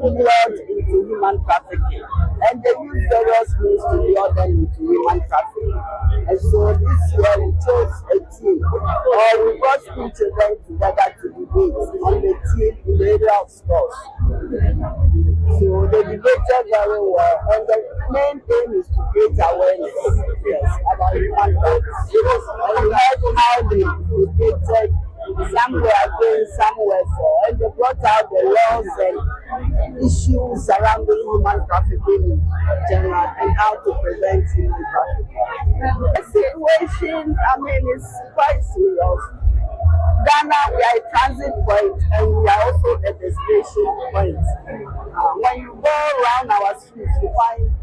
lured into human trafficking, and they use various means to lure them into human trafficking. And so this year we chose a team, or we brought school children together to debate on the team in the area of sports. So they debated very well, and the main aim is to create awareness, yes, about human rights. And we heard how they debated, some were against, some were for, and they brought out the laws and issues surrounding human trafficking in general and how to prevent human trafficking. The situation, is quite serious. Ghana, we are a transit point and we are also a destination point. When you go around our streets, you find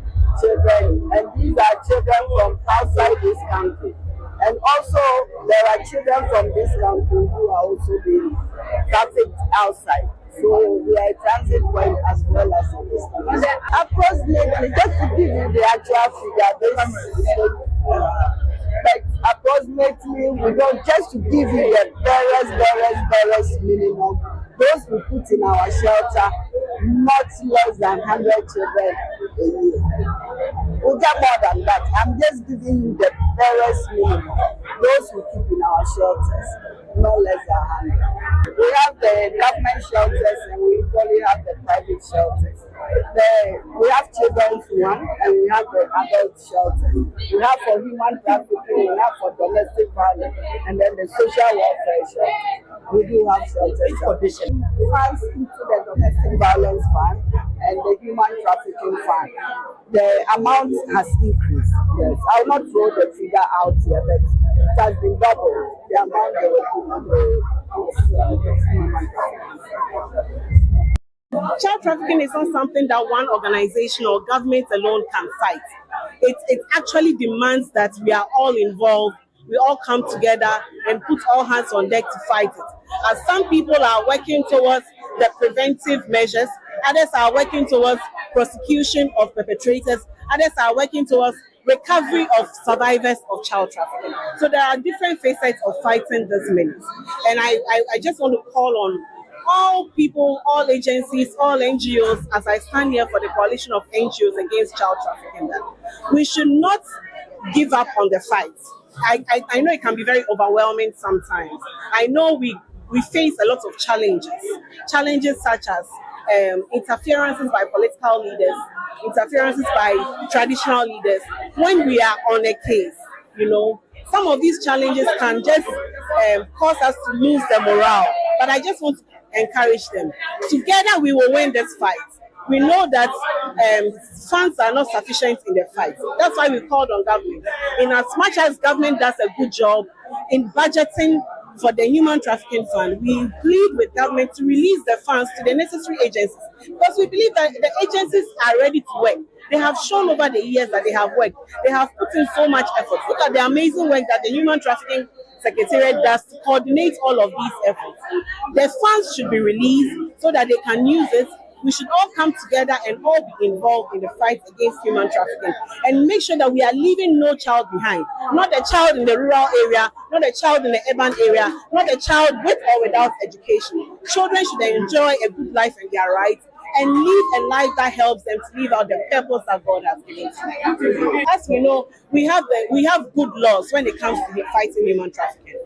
children, and these are children from outside this country. And also, there are children from this country who are also being trafficked outside. So we are a transit point as well as a destination. Approximately, just to give you the actual figure, but approximately, we don't, just to give you the barest minimum, those we put in our shelter, not less than 100 children a year. We'll get more than that. I'm just giving you the barest minimum. Those we keep in our shelters, no less than 100. We have the government shelters and we equally have the private shelters. We have children's one and we have the adult shelters. We have for human trafficking, we have for domestic violence, and then the social welfare shelters. We do have shelters for this. Funds into the domestic violence fund and the human trafficking fund. The amount has increased. Yes, I will not throw the figure out here, but it has been doubled. The amount they were Child trafficking is not something that one organization or government alone can fight. It actually demands that we are all involved, we all come together and put all hands on deck to fight it. As some people are working towards the preventive measures, others are working towards prosecution of perpetrators, others are working towards recovery of survivors of child trafficking. So there are different facets of fighting this menace. And I just want to call on all people, all agencies, all NGOs, as I stand here for the coalition of NGOs against child trafficking, that we should not give up on the fight. I know it can be very overwhelming sometimes. I know we face a lot of challenges such as interferences by political leaders, interferences by traditional leaders. When we are on a case, some of these challenges can just cause us to lose the morale. But I just want to encourage them. Together we will win this fight. We know that funds are not sufficient in the fight. That's why we called on government. In as much as government does a good job in budgeting for the human trafficking fund, we plead with government to release the funds to the necessary agencies, because we believe that the agencies are ready to work. They have shown over the years that they have worked. They have put in so much effort. Look at the amazing work that the Human Trafficking Secretariat does to coordinate all of these efforts. The funds should be released so that they can use it. We should all come together and all be involved in the fight against human trafficking and make sure that we are leaving no child behind. Not a child in the rural area, not a child in the urban area, not a child with or without education. Children should enjoy a good life and their rights and live a life that helps them to live out the purpose that God has given to them. As we know, we have good laws when it comes to fighting human trafficking.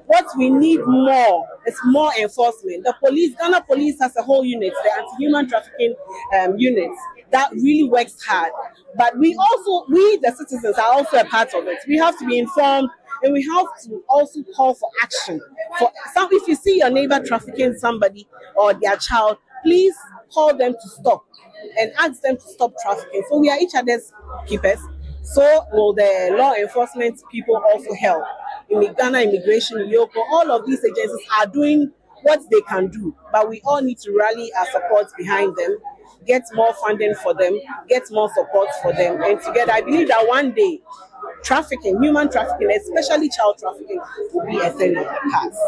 What we need more is more enforcement. The police, Ghana Police has a whole unit, the anti-human trafficking unit, that really works hard. But we, the citizens, are also a part of it. We have to be informed, and we have to also call for action. If you see your neighbor trafficking somebody or their child, please call them to stop and ask them to stop trafficking. So we are each other's keepers. So will the law enforcement people also help. In Ghana Immigration, Yoko, all of these agencies are doing what they can do, but we all need to rally our support behind them, get more funding for them, get more support for them, and together I believe that one day trafficking, human trafficking, especially child trafficking, will be a thing of the past.